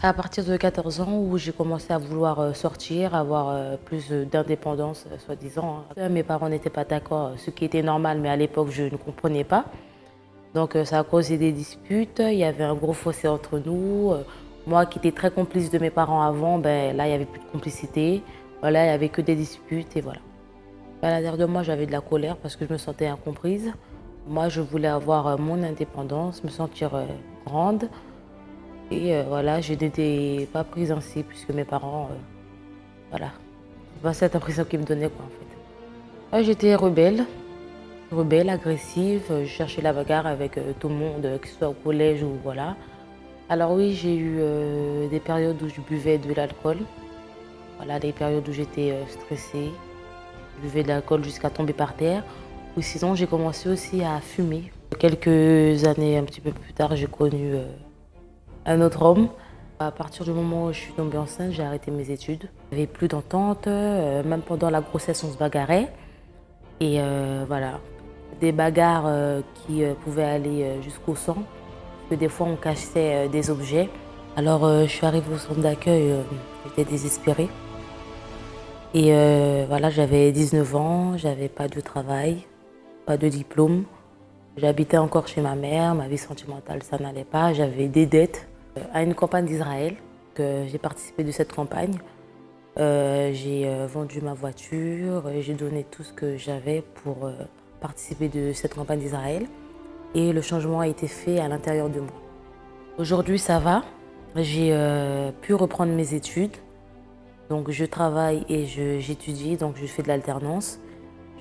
À partir de 14 ans où j'ai commencé à vouloir sortir, avoir plus d'indépendance, soi-disant, hein. Mes parents n'étaient pas d'accord, ce qui était normal, mais à l'époque, je ne comprenais pas. Donc ça a causé des disputes, il y avait un gros fossé entre nous. Moi qui étais très complice de mes parents avant, ben, là, il n'y avait plus de complicité. Voilà, il n'y avait que des disputes et voilà. À l'intérieur de moi, j'avais de la colère parce que je me sentais incomprise. Moi, je voulais avoir mon indépendance, me sentir grande. Et voilà, je n'étais pas prise ainsi puisque mes parents, voilà, c'est pas cette impression qu'ils me donnaient quoi en fait. Ouais, j'étais rebelle, agressive, je cherchais la bagarre avec tout le monde, que ce soit au collège ou voilà. Alors oui, j'ai eu des périodes où je buvais de l'alcool, voilà, des périodes où j'étais stressée, je buvais de l'alcool jusqu'à tomber par terre. Ou sinon, j'ai commencé aussi à fumer. Quelques années un petit peu plus tard, j'ai connu un autre homme. À partir du moment où je suis tombée enceinte, j'ai arrêté mes études. Il n'y avait plus d'entente, même pendant la grossesse, on se bagarrait. Et voilà, des bagarres qui pouvaient aller jusqu'au sang, parce que des fois on cachait des objets. Alors je suis arrivée au centre d'accueil, j'étais désespérée. Et voilà, j'avais 19 ans, j'avais pas de travail, pas de diplôme. J'habitais encore chez ma mère, ma vie sentimentale, ça n'allait pas. J'avais des dettes à une campagne d'Israël. J'ai participé de cette campagne. J'ai vendu ma voiture, j'ai donné tout ce que j'avais pour participer de cette campagne d'Israël. Et le changement a été fait à l'intérieur de moi. Aujourd'hui, ça va. J'ai pu reprendre mes études. Donc, je travaille et j'étudie, donc je fais de l'alternance.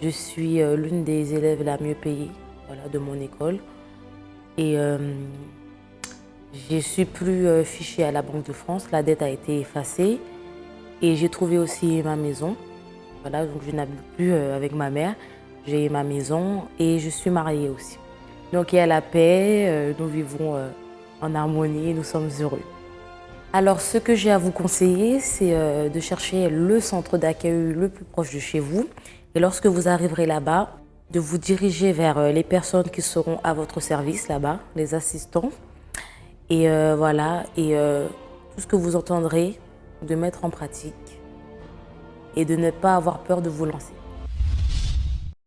Je suis l'une des élèves la mieux payée, voilà, de mon école. Et je ne suis plus fichée à la Banque de France. La dette a été effacée. Et j'ai trouvé aussi ma maison. Voilà, donc je n'habite plus avec ma mère. J'ai ma maison et je suis mariée aussi. Donc il y a la paix, nous vivons en harmonie, nous sommes heureux. Alors ce que j'ai à vous conseiller, c'est de chercher le centre d'accueil le plus proche de chez vous. Et lorsque vous arriverez là-bas, de vous diriger vers les personnes qui seront à votre service là-bas, les assistants. Et voilà, et tout ce que vous entendrez, de mettre en pratique et de ne pas avoir peur de vous lancer.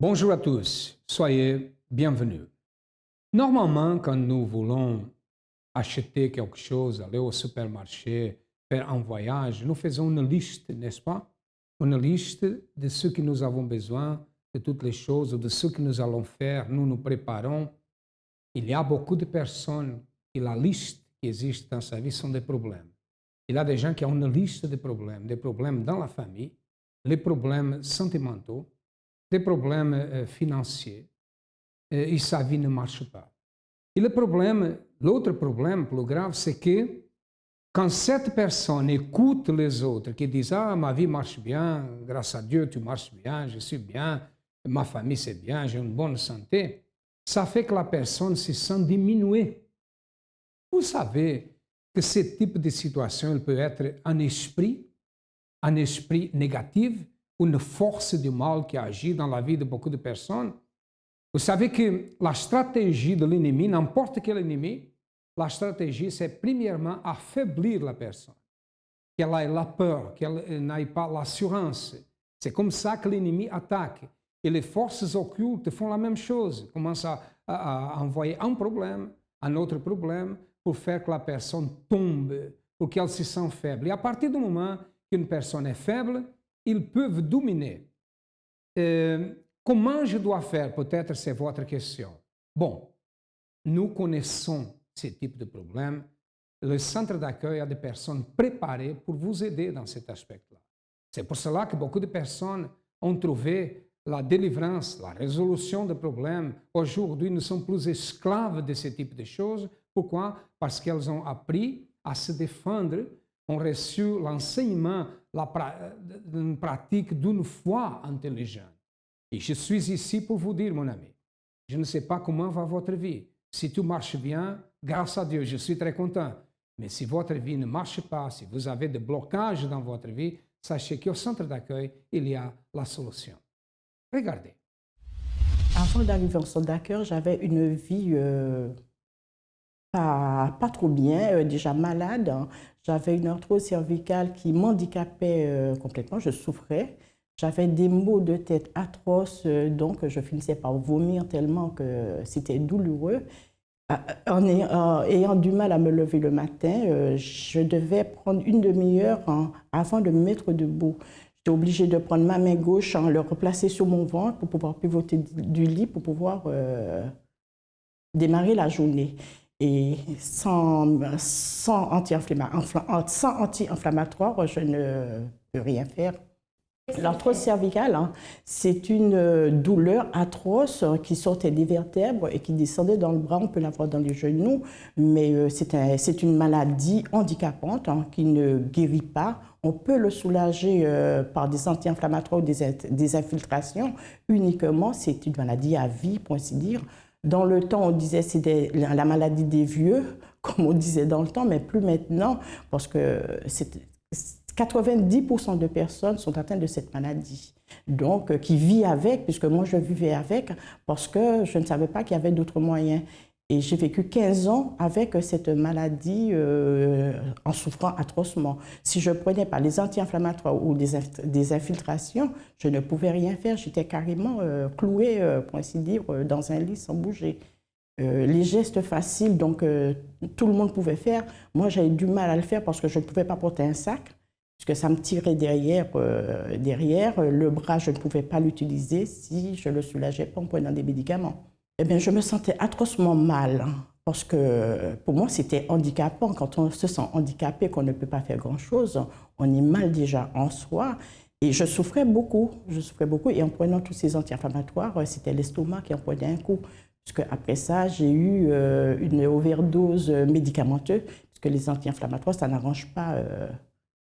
Bonjour à tous, soyez bienvenus. Normalement, quand nous voulons acheter quelque chose, aller au supermarché, faire un voyage, nous faisons une liste, n'est-ce pas? Une liste de ce que nous avons besoin, de toutes les choses, de ce que nous allons faire, nous nous préparons. Il y a beaucoup de personnes qui la liste qui existe dans sa vie sont des problèmes. Il y a des gens qui ont une liste de des problèmes dans la famille, les problèmes sentimentaux, des problèmes financiers, et sa vie ne marche pas. Et le problème, l'autre problème plus grave, c'est que quand cette personne écoute les autres qui disent «Ah, ma vie marche bien, grâce à Dieu, tu marches bien, je suis bien, ma famille c'est bien, j'ai une bonne santé», ça fait que la personne se sent diminuée. Vous savez que ce type de situation il peut être un esprit négatif, une force du mal qui agit dans la vie de beaucoup de personnes. Vous savez que la stratégie de l'ennemi, n'importe quel ennemi, la stratégie, c'est premièrement affaiblir la personne, qu'elle ait la peur, qu'elle n'ait pas l'assurance. C'est comme ça que l'ennemi attaque. Et les forces occultes font la même chose, commencent à envoyer un autre problème, pour faire que la personne tombe, pour qu'elle se sente faible. Et à partir du moment qu'une personne est faible, ils peuvent dominer. Comment je dois faire? Peut-être c'est votre question. Bon, nous connaissons ce type de problème. Le centre d'accueil a des personnes préparées pour vous aider dans cet aspect-là. C'est pour cela que beaucoup de personnes ont trouvé la délivrance, la résolution des problèmes. Aujourd'hui, nous sommes plus esclaves de ce type de choses. Pourquoi? Parce qu'elles ont appris à se défendre, ont reçu l'enseignement, une pratique d'une foi intelligente. Et je suis ici pour vous dire, mon ami, je ne sais pas comment va votre vie. Si tout marche bien, grâce à Dieu, je suis très content. Mais si votre vie ne marche pas, si vous avez des blocages dans votre vie, sachez qu'au centre d'accueil, il y a la solution. Regardez. Avant d'arriver au centre d'accueil, j'avais une vie pas trop bien, déjà malade, hein. J'avais une arthrose cervicale qui m'handicapait complètement, je souffrais. J'avais des maux de tête atroces, donc je finissais par vomir tellement que c'était douloureux. En ayant du mal à me lever le matin, je devais prendre une demi-heure avant de me mettre debout. J'étais obligée de prendre ma main gauche, le replacer sur mon ventre pour pouvoir pivoter du lit, pour pouvoir démarrer la journée. Et sans anti-inflammatoire, je ne peux rien faire. L'arthrose cervicale, hein, c'est une douleur atroce qui sortait des vertèbres et qui descendait dans le bras. On peut l'avoir dans les genoux, mais c'est une maladie handicapante, hein, qui ne guérit pas. On peut le soulager par des anti-inflammatoires ou des infiltrations uniquement. C'est une maladie à vie, pour ainsi dire. Dans le temps, on disait que c'était la maladie des vieux, comme on disait dans le temps, mais plus maintenant, parce que 90% de personnes sont atteintes de cette maladie, donc qui vit avec, puisque moi je vivais avec, parce que je ne savais pas qu'il y avait d'autres moyens. Et j'ai vécu 15 ans avec cette maladie en souffrant atrocement. Si je ne prenais pas les anti-inflammatoires ou des infiltrations, je ne pouvais rien faire. J'étais carrément clouée, pour ainsi dire, dans un lit sans bouger. Les gestes faciles, donc tout le monde pouvait faire. Moi, j'avais du mal à le faire parce que je ne pouvais pas porter un sac, puisque ça me tirait derrière. Le bras, je ne pouvais pas l'utiliser si je ne le soulageais pas en prenant des médicaments. Eh bien, je me sentais atrocement mal, parce que pour moi, c'était handicapant. Quand on se sent handicapé, qu'on ne peut pas faire grand-chose, on est mal déjà en soi. Et je souffrais beaucoup. Et en prenant tous ces anti-inflammatoires, c'était l'estomac qui en prenait un coup. Puisque après ça, j'ai eu une overdose médicamenteuse, puisque les anti-inflammatoires, ça n'arrange pas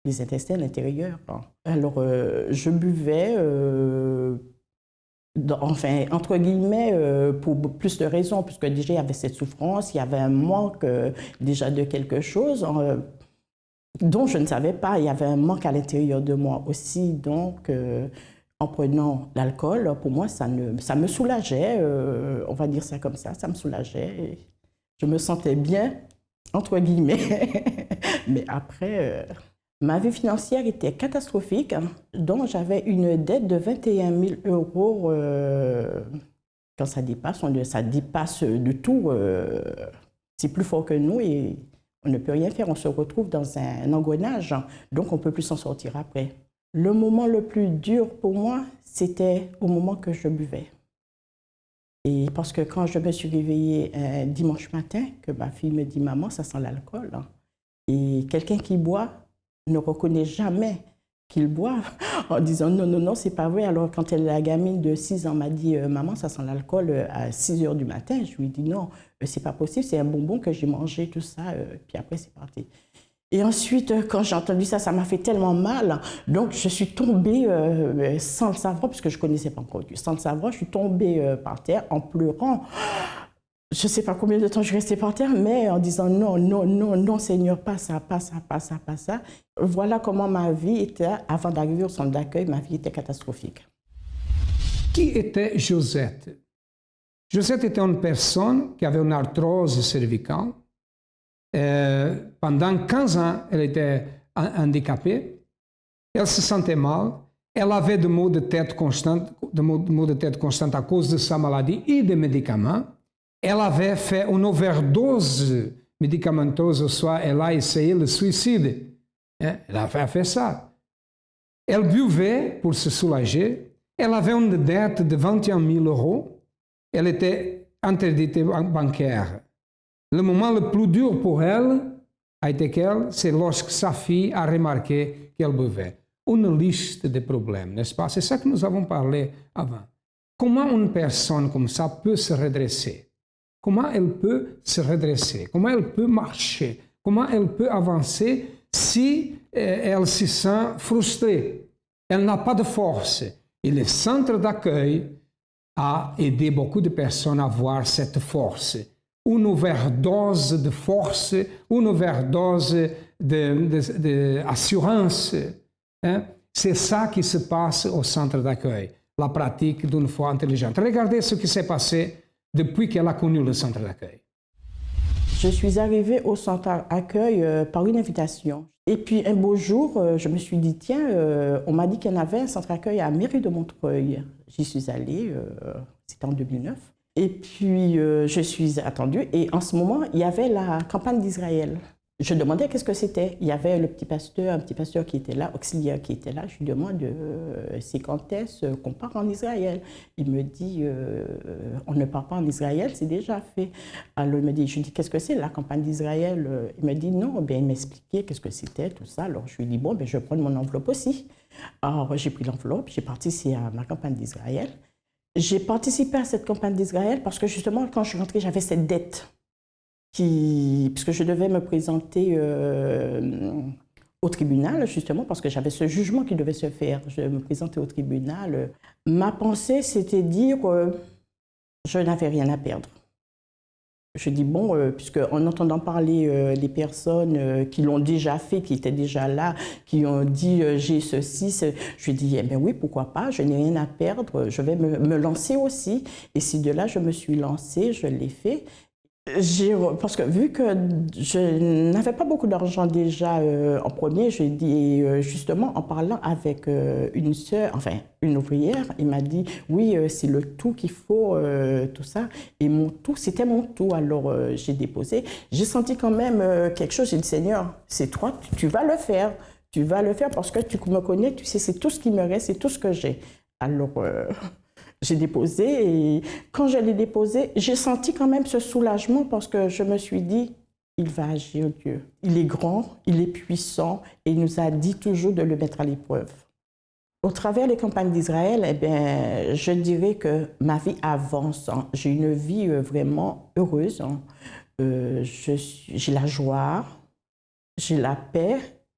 les intestins à l'intérieur. Alors, je buvais, enfin, entre guillemets, pour plus de raisons, puisque déjà, il y avait cette souffrance, il y avait un manque déjà de quelque chose dont je ne savais pas. Il y avait un manque à l'intérieur de moi aussi, donc en prenant l'alcool, pour moi, ça me soulageait, on va dire ça comme ça me soulageait. Je me sentais bien, entre guillemets, mais après, ma vie financière était catastrophique, donc j'avais une dette de 21 000 euros. Quand ça dépasse de tout, c'est plus fort que nous et on ne peut rien faire, on se retrouve dans un engrenage, donc on ne peut plus s'en sortir après. Le moment le plus dur pour moi, c'était au moment que je buvais. Et parce que quand je me suis réveillée un dimanche matin, que ma fille me dit « Maman, ça sent l'alcool ». Et quelqu'un qui boit ne reconnaît jamais qu'il boit en disant « Non, non, non, c'est pas vrai ». Alors quand la gamine de 6 ans m'a dit « Maman, ça sent l'alcool » à 6 h du matin, je lui ai dit « Non, c'est pas possible, c'est un bonbon que j'ai mangé, tout ça ». Puis après, c'est parti. Et ensuite, quand j'ai entendu ça, ça m'a fait tellement mal. Donc, je suis tombée sans le savoir, puisque je ne connaissais pas encore Dieu. Sans le savoir, je suis tombée par terre en pleurant. Je ne sais pas combien de temps je restais par terre, mais en disant non, non, non, non, Seigneur, pas ça, pas ça, pas ça, pas ça. Voilà comment ma vie était, avant d'arriver au centre d'accueil, ma vie était catastrophique. Qui était Josette? Josette était une personne qui avait une arthrose cervicale. Pendant 15 ans, elle était handicapée, elle se sentait mal, elle avait des maux de tête constants à cause de sa maladie et des médicaments. Elle avait fait une overdose médicamenteuse, soit elle a essayé le suicide. Elle a fait ça. Elle buvait pour se soulager, elle avait une dette de 21 000 euros, elle était interdite bancaire. Le moment le plus dur pour elle a été c'est lorsque sa fille a remarqué qu'elle buvait. Une liste de problèmes, n'est-ce pas? C'est ça que nous avons parlé avant. Comment une personne comme ça peut se redresser? Comment elle peut se redresser? Comment elle peut marcher? Comment elle peut avancer si elle se sent frustrée? Elle n'a pas de force. Et le centre d'accueil a aidé beaucoup de personnes à avoir cette force. Une overdose de force, une overdose d'assurance. C'est ça qui se passe au centre d'accueil, la pratique d'une foi intelligente. Regardez ce qui s'est passé depuis qu'elle a connu le centre d'accueil. Je suis arrivée au centre accueil par une invitation. Et puis un beau jour, je me suis dit, tiens, on m'a dit qu'il y en avait un centre accueil à Mairie de Montreuil. J'y suis allée, c'était en 2009. Et puis je suis attendue et en ce moment, il y avait la campagne d'Israël. Je demandais qu'est-ce que c'était. Il y avait un petit pasteur qui était là, auxiliaire qui était là. Je lui demande, c'est quand est-ce qu'on part en Israël? Il me dit, on ne part pas en Israël, c'est déjà fait. Alors il me dit, je lui dis, qu'est-ce que c'est la campagne d'Israël? Il me dit, non, bien, il m'expliquait qu'est-ce que c'était, tout ça. Alors je lui dis, bon, ben, je vais prendre mon enveloppe aussi. Alors j'ai pris l'enveloppe, j'ai participé à ma campagne d'Israël. J'ai participé à cette campagne d'Israël parce que justement, quand je suis rentrée, j'avais cette dette. Puisque je devais me présenter au tribunal, justement, parce que j'avais ce jugement qui devait se faire. Je devais me présenter au tribunal. Ma pensée, c'était dire je n'avais rien à perdre. Je dis, bon, puisque en entendant parler des personnes qui l'ont déjà fait, qui étaient déjà là, qui ont dit, j'ai ceci, je lui ai dit, eh bien oui, pourquoi pas, je n'ai rien à perdre, je vais me lancer aussi. Et si de là, je me suis lancée, je l'ai fait. Parce que vu que je n'avais pas beaucoup d'argent déjà en premier, j'ai dit justement en parlant avec une sœur, enfin une ouvrière, il m'a dit oui c'est le tout qu'il faut, tout ça. Et mon tout, c'était mon tout. Alors j'ai déposé. J'ai senti quand même quelque chose. J'ai dit Seigneur, c'est toi, tu vas le faire. Tu vas le faire parce que tu me connais, tu sais, c'est tout ce qui me reste, c'est tout ce que j'ai. Alors j'ai déposé et quand je l'ai déposé, j'ai senti quand même ce soulagement parce que je me suis dit, il va agir Dieu. Il est grand, il est puissant et il nous a dit toujours de le mettre à l'épreuve. Au travers des campagnes d'Israël, eh bien, je dirais que ma vie avance. Hein. J'ai une vie vraiment heureuse. Hein. J'ai la joie, j'ai la paix,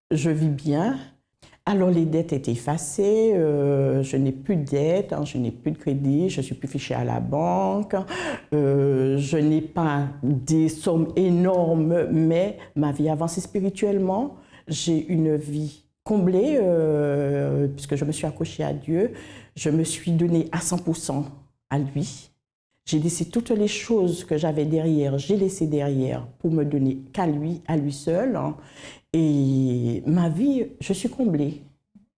je vis bien. Alors les dettes étaient effacées, je n'ai plus de dettes, hein, je n'ai plus de crédit, je ne suis plus fichée à la banque, je n'ai pas des sommes énormes, mais ma vie avance spirituellement. J'ai une vie comblée, puisque je me suis accrochée à Dieu, je me suis donnée à 100% à lui. J'ai laissé toutes les choses que j'avais derrière, j'ai laissé derrière pour me donner qu'à lui, à lui seul. Hein. Et ma vie, je suis comblée.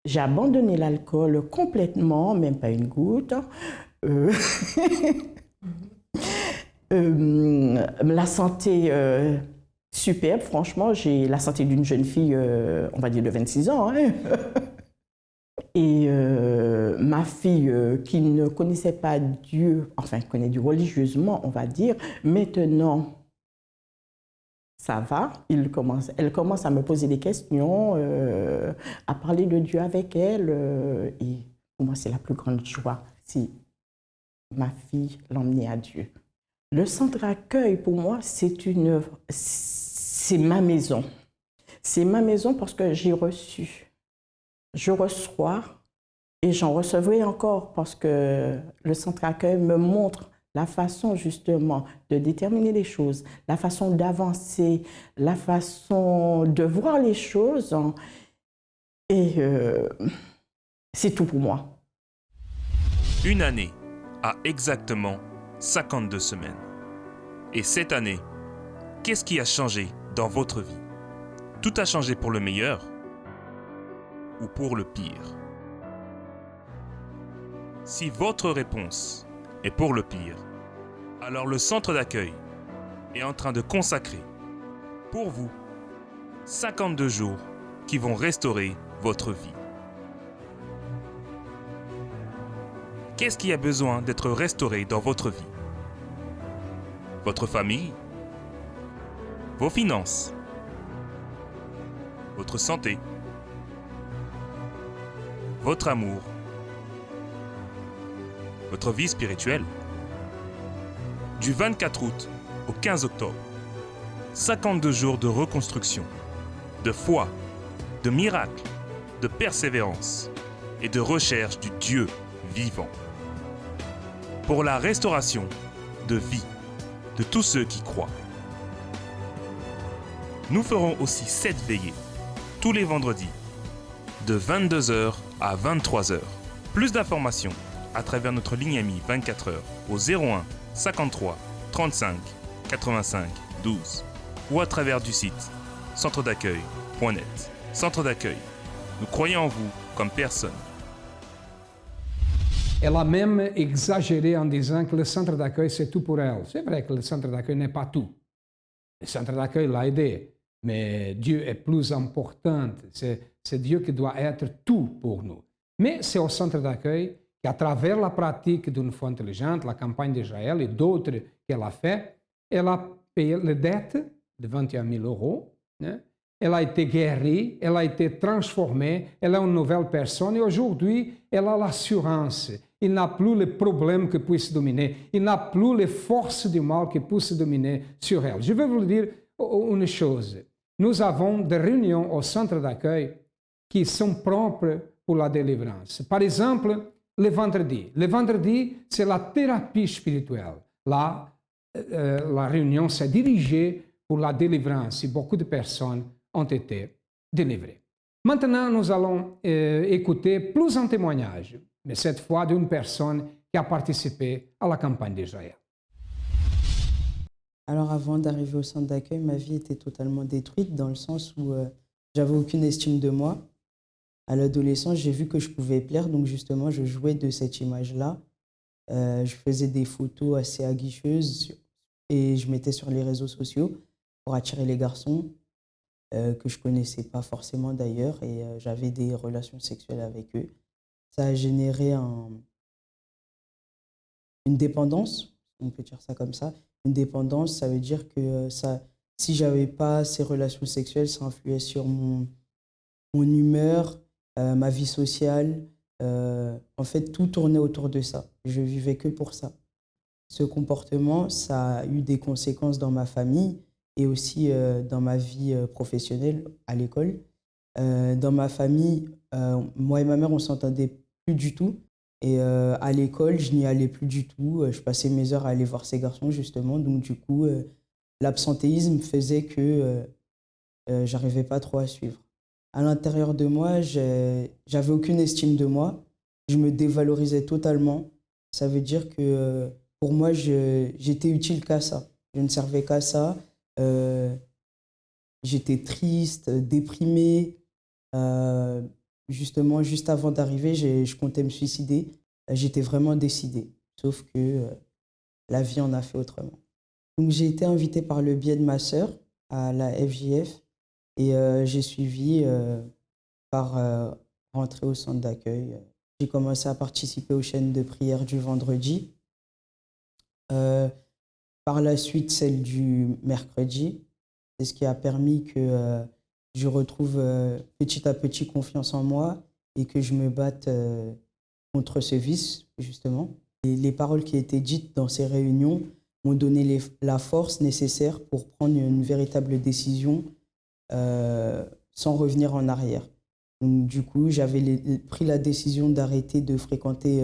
J'ai abandonné l'alcool complètement, même pas une goutte. La santé, superbe, franchement, j'ai la santé d'une jeune fille, on va dire de 26 ans. Hein. Et ma fille qui ne connaissait pas Dieu, enfin connaît Dieu religieusement, on va dire, maintenant, ça va, elle commence à me poser des questions, à parler de Dieu avec elle. Et pour moi, c'est la plus grande joie si ma fille l'emmenait à Dieu. Le centre accueil, pour moi, c'est ma maison. C'est ma maison parce que j'ai reçu. Je reçois et j'en recevrai encore parce que le centre accueil me montre la façon justement de déterminer les choses, la façon d'avancer, la façon de voir les choses. Et c'est tout pour moi. Une année a exactement 52 semaines. Et cette année, qu'est-ce qui a changé dans votre vie? Tout a changé pour le meilleur ou pour le pire? Si votre réponse est pour le pire, alors le centre d'accueil est en train de consacrer pour vous 52 jours qui vont restaurer votre vie. Qu'est-ce qui a besoin d'être restauré dans votre vie? Votre famille, vos finances, votre santé, votre amour, votre vie spirituelle. Du 24 août au 15 octobre, 52 jours de reconstruction, de foi, de miracle, de persévérance et de recherche du Dieu vivant. Pour la restauration de vie de tous ceux qui croient. Nous ferons aussi 7 veillées, tous les vendredis, de 22h à 23h. Plus d'informations à travers notre ligne amie 24h au 01 53 35 85 12. ou à travers du site centredaccueil.net. Centre d'accueil, nous croyons en vous comme personne. Elle a même exagéré en disant que le centre d'accueil, c'est tout pour elle. C'est vrai que le centre d'accueil n'est pas tout. Le centre d'accueil l'a aidé, mais Dieu est plus important. C'est Dieu qui doit être tout pour nous. Mais c'est au centre d'accueil qu'à travers la pratique d'une foi intelligente, la campagne d'Israël et d'autres qu'elle a fait, elle a payé les dettes de 21 000 €. Né? Elle a été guérie, elle a été transformée, elle est une nouvelle personne et aujourd'hui, elle a l'assurance. Il n'a plus les problèmes qui puissent dominer, il n'a plus les forces du mal qui puissent dominer sur elle. Je vais vous dire une chose. Nous avons des réunions au centre d'accueil qui sont propres pour la délivrance. Par exemple, le vendredi. Le vendredi, c'est la thérapie spirituelle. Là, la réunion s'est dirigée pour la délivrance et beaucoup de personnes ont été délivrées. Maintenant, nous allons écouter plus un témoignage, mais cette fois d'une personne qui a participé à la campagne d'Israël. Alors avant d'arriver au centre d'accueil, ma vie était totalement détruite dans le sens où j'avais aucune estime de moi. À l'adolescence, j'ai vu que je pouvais plaire, donc justement, je jouais de cette image-là. Je faisais des photos assez aguicheuses et je mettais sur les réseaux sociaux pour attirer les garçons que je ne connaissais pas forcément d'ailleurs et j'avais des relations sexuelles avec eux. Ça a généré une dépendance, on peut dire ça comme ça. Une dépendance, ça veut dire que si je n'avais pas ces relations sexuelles, ça influait sur mon humeur, ma vie sociale. En fait, tout tournait autour de ça. Je vivais que pour ça. Ce comportement, ça a eu des conséquences dans ma famille et aussi dans ma vie professionnelle à l'école. Dans ma famille, moi et ma mère, on ne s'entendait plus du tout. Et à l'école, je n'y allais plus du tout. Je passais mes heures à aller voir ces garçons, justement. Donc, du coup, l'absentéisme faisait que j'arrivais pas trop à suivre. À l'intérieur de moi, j'avais aucune estime de moi. Je me dévalorisais totalement. Ça veut dire que pour moi, j'étais utile qu'à ça. Je ne servais qu'à ça. J'étais triste, déprimée. Justement, juste avant d'arriver, je comptais me suicider. J'étais vraiment décidée. Sauf que la vie en a fait autrement. Donc, j'ai été invitée par le biais de ma sœur à la FJF. Et j'ai suivi par rentrer au centre d'accueil. J'ai commencé à participer aux chaînes de prière du vendredi. Par la suite, celle du mercredi. C'est ce qui a permis que je retrouve petit à petit confiance en moi et que je me batte contre ce vice, justement. Et les paroles qui étaient dites dans ces réunions m'ont donné la force nécessaire pour prendre une véritable décision sans revenir en arrière. Donc, du coup, j'avais pris la décision d'arrêter de fréquenter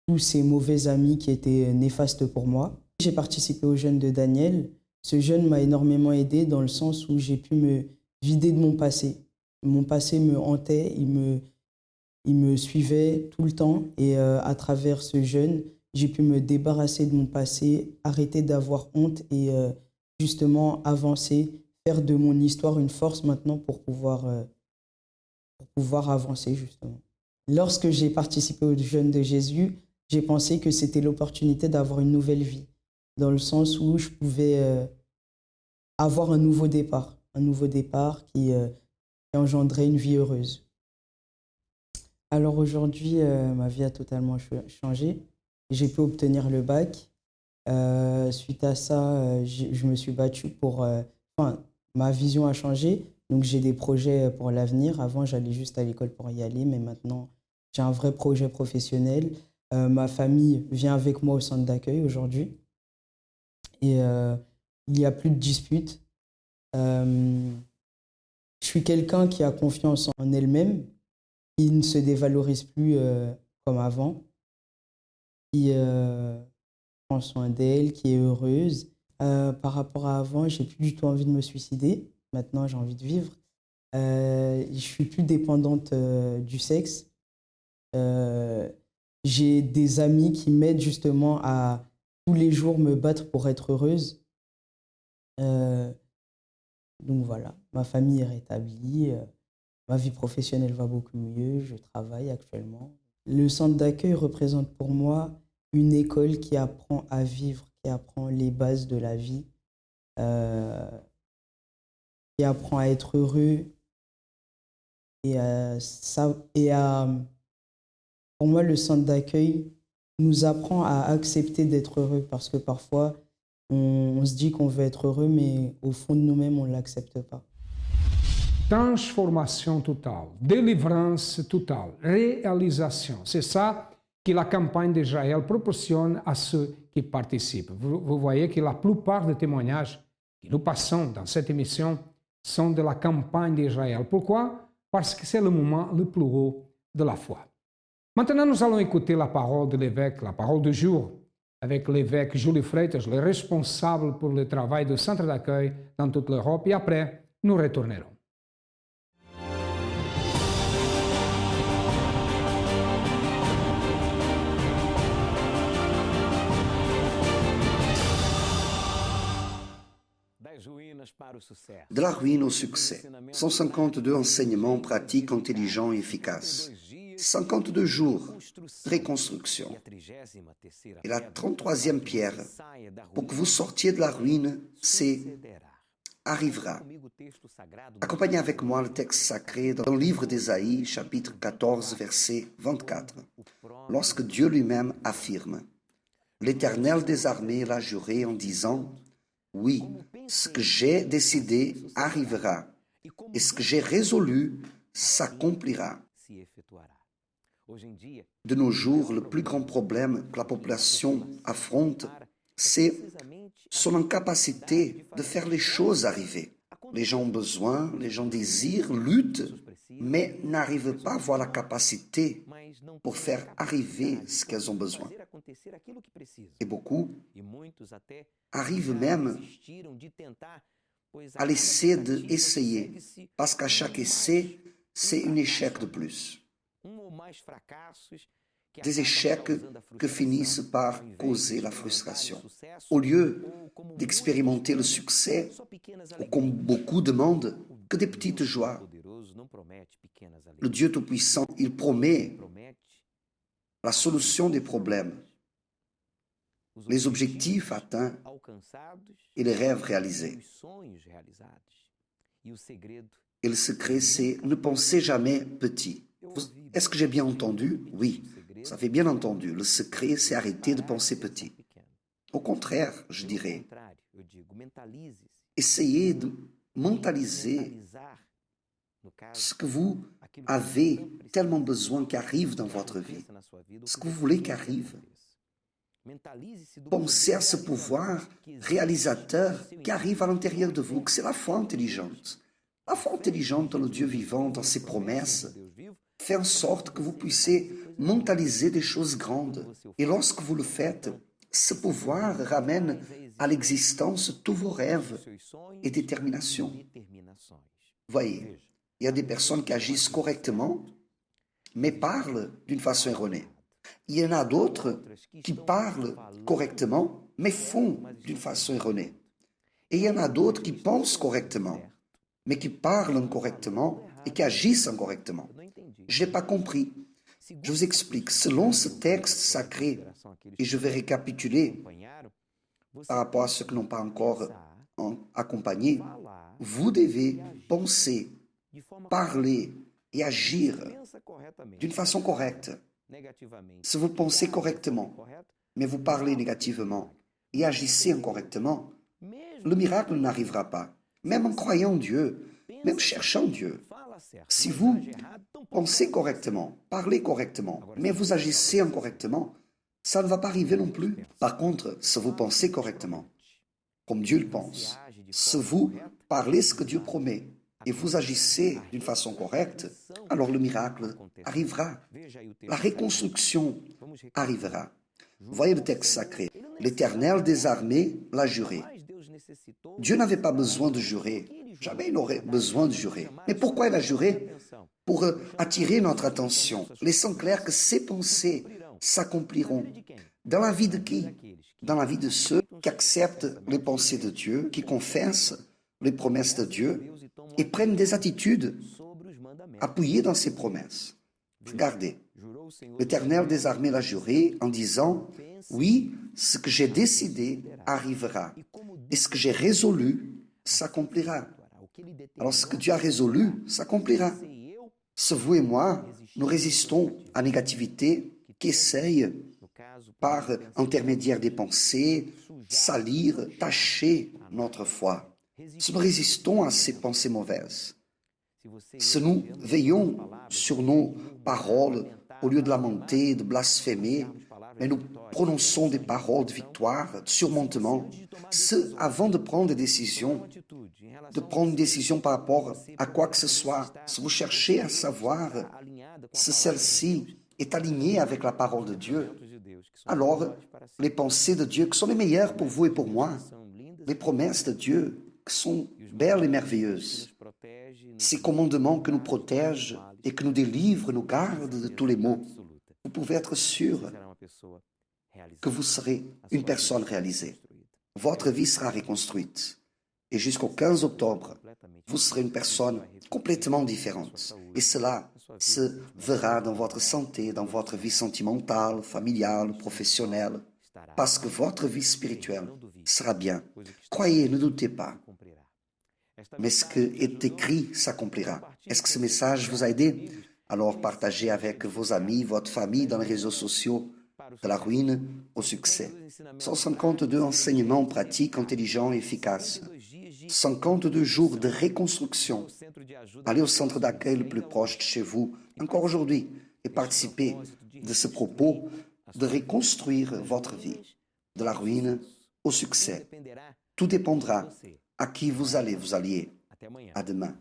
tous ces mauvais amis qui étaient néfastes pour moi. J'ai participé au jeûne de Daniel. Ce jeûne m'a énormément aidé dans le sens où j'ai pu me vider de mon passé. Mon passé me hantait, il me suivait tout le temps et à travers ce jeûne, j'ai pu me débarrasser de mon passé, arrêter d'avoir honte et justement avancer, faire de mon histoire une force maintenant pour pouvoir avancer justement. Lorsque j'ai participé au jeûne de Jésus, j'ai pensé que c'était l'opportunité d'avoir une nouvelle vie, dans le sens où je pouvais avoir un nouveau départ qui engendrait une vie heureuse. Alors aujourd'hui, ma vie a totalement changé. J'ai pu obtenir le bac. Suite à ça, je me suis battue pour... ma vision a changé, donc j'ai des projets pour l'avenir. Avant, j'allais juste à l'école pour y aller, mais maintenant, j'ai un vrai projet professionnel. Ma famille vient avec moi au centre d'accueil aujourd'hui. Et il n'y a plus de disputes. Je suis quelqu'un qui a confiance en elle-même, qui ne se dévalorise plus comme avant, qui prend soin d'elle, qui est heureuse. Par rapport à avant, j'ai plus du tout envie de me suicider. Maintenant, j'ai envie de vivre. Je suis plus dépendante du sexe. J'ai des amis qui m'aident justement à tous les jours me battre pour être heureuse. Donc voilà, ma famille est rétablie, ma vie professionnelle va beaucoup mieux, je travaille actuellement. Le centre d'accueil représente pour moi une école qui apprend à vivre, qui apprend les bases de la vie, euh, qui apprend à être heureux pour moi, le centre d'accueil nous apprend à accepter d'être heureux parce que parfois, on se dit qu'on veut être heureux, mais au fond de nous-mêmes, on ne l'accepte pas. Transformation totale, délivrance totale, réalisation. C'est ça que la campagne d'Israël proportionne à ceux qui participent. Vous voyez que la plupart des témoignages que nous passons dans cette émission sont de la campagne d'Israël. Pourquoi? Parce que c'est le moment le plus haut de la foi. Maintenant, nous allons écouter la parole de l'évêque, la parole du jour, avec l'évêque Jules Freitas, le responsable pour le travail de centre d'accueil dans toute l'Europe. Et après, nous retournerons. De la ruine au succès. 152 enseignements pratiques, intelligents et efficaces. 52 jours, reconstruction. Et la 33e pierre, pour que vous sortiez de la ruine, c'est arrivera. Accompagnez avec moi le texte sacré dans le livre d'Ésaïe, chapitre 14, verset 24. Lorsque Dieu lui-même affirme, « L'Éternel des armées l'a juré en disant, oui, ce que j'ai décidé arrivera, et ce que j'ai résolu s'accomplira. » De nos jours, le plus grand problème que la population affronte, c'est son incapacité de faire les choses arriver. Les gens ont besoin, les gens désirent, luttent, mais n'arrivent pas à avoir la capacité pour faire arriver ce qu'elles ont besoin. Et beaucoup arrivent même à l'essai d'essayer, parce qu'à chaque essai, c'est un échec de plus. Des échecs que finissent par causer la frustration. Au lieu d'expérimenter le succès, ou comme beaucoup demandent, que des petites joies. Le Dieu Tout-Puissant, il promet la solution des problèmes, les objectifs atteints et les rêves réalisés. Et le secret, c'est ne pensez jamais petit. Est-ce que j'ai bien entendu? Oui, vous avez bien entendu. Le secret, c'est arrêter de penser petit. Au contraire, je dirais, essayez de mentaliser ce que vous avez tellement besoin qu'arrive dans votre vie, ce que vous voulez qu'arrive. Pensez à ce pouvoir réalisateur qui arrive à l'intérieur de vous, que c'est la foi intelligente. La foi intelligente dans le Dieu vivant, dans ses promesses, fait en sorte que vous puissiez mentaliser des choses grandes. Et lorsque vous le faites, ce pouvoir ramène à l'existence tous vos rêves et déterminations. Voyez, il y a des personnes qui agissent correctement, mais parlent d'une façon erronée. Il y en a d'autres qui parlent correctement, mais font d'une façon erronée. Et il y en a d'autres qui pensent correctement, mais qui parlent incorrectement et qui agissent incorrectement. Je n'ai pas compris. Je vous explique. Selon ce texte sacré, et je vais récapituler par rapport à ceux qui n'ont pas encore accompagné, vous devez penser, parler et agir d'une façon correcte. Si vous pensez correctement, mais vous parlez négativement et agissez incorrectement, le miracle n'arrivera pas. Même en croyant en Dieu, même cherchant Dieu. Si vous pensez correctement, parlez correctement, mais vous agissez incorrectement, ça ne va pas arriver non plus. Par contre, si vous pensez correctement, comme Dieu le pense, si vous parlez ce que Dieu promet et vous agissez d'une façon correcte, alors le miracle arrivera. La reconstruction arrivera. Voyez le texte sacré. L'Éternel des armées l'a juré. Dieu n'avait pas besoin de jurer. Jamais il n'aurait besoin de jurer. Mais pourquoi il a juré? Pour attirer notre attention, laissant clair que ses pensées s'accompliront. Dans la vie de qui? Dans la vie de ceux qui acceptent les pensées de Dieu, qui confessent les promesses de Dieu et prennent des attitudes appuyées dans ces promesses. Regardez, l'Éternel des armées l'a juré en disant, « Oui, ce que j'ai décidé arrivera, et ce que j'ai résolu s'accomplira. » Alors ce que Dieu a résolu s'accomplira. Si vous et moi, nous résistons à la négativité qui essaye, par intermédiaire des pensées, salir, tacher notre foi. Si nous résistons à ces pensées mauvaises, si nous veillons sur nos paroles au lieu de lamenter, de blasphémer, mais nous prononçons des paroles de victoire, de surmontement, si avant de prendre des décisions, une décision par rapport à quoi que ce soit, si vous cherchez à savoir si celle-ci est alignée avec la parole de Dieu, alors les pensées de Dieu qui sont les meilleures pour vous et pour moi, les promesses de Dieu qui sont belles et merveilleuses, ces commandements que nous protègent et que nous délivrent, nous gardent de tous les maux, vous pouvez être sûr que vous serez une personne réalisée. Votre vie sera reconstruite. Et jusqu'au 15 octobre, vous serez une personne complètement différente. Et cela se verra dans votre santé, dans votre vie sentimentale, familiale, professionnelle, parce que votre vie spirituelle sera bien. Croyez, ne doutez pas. Mais ce qui est écrit s'accomplira. Est-ce que ce message vous a aidé? Alors partagez avec vos amis, votre famille dans les réseaux sociaux, de la ruine au succès. 152 enseignements pratiques, intelligents et efficaces. 52 jours de reconstruction. Allez au centre d'accueil le plus proche de chez vous, encore aujourd'hui, et participez de ce propos de reconstruire votre vie, de la ruine au succès. Tout dépendra à qui vous allez vous allier. À demain.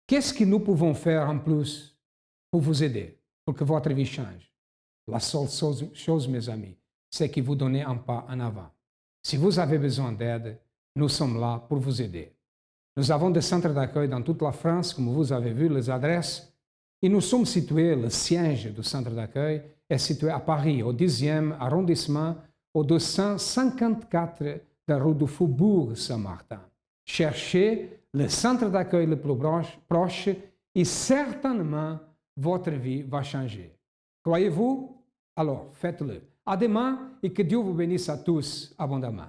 Qu'est-ce que nous pouvons faire en plus pour vous aider, pour que votre vie change? La seule chose, mes amis, c'est que vous donnez un pas en avant. Si vous avez besoin d'aide, nous sommes là pour vous aider. Nous avons des centres d'accueil dans toute la France, comme vous avez vu les adresses, et nous sommes situés, le siège du centre d'accueil est situé à Paris, au 10e arrondissement, au 254 de la rue du Faubourg Saint-Martin. Cherchez le centre d'accueil le plus proche et certainement votre vie va changer. Croyez-vous? Alors faites-le. À demain et que Dieu vous bénisse à tous abondamment.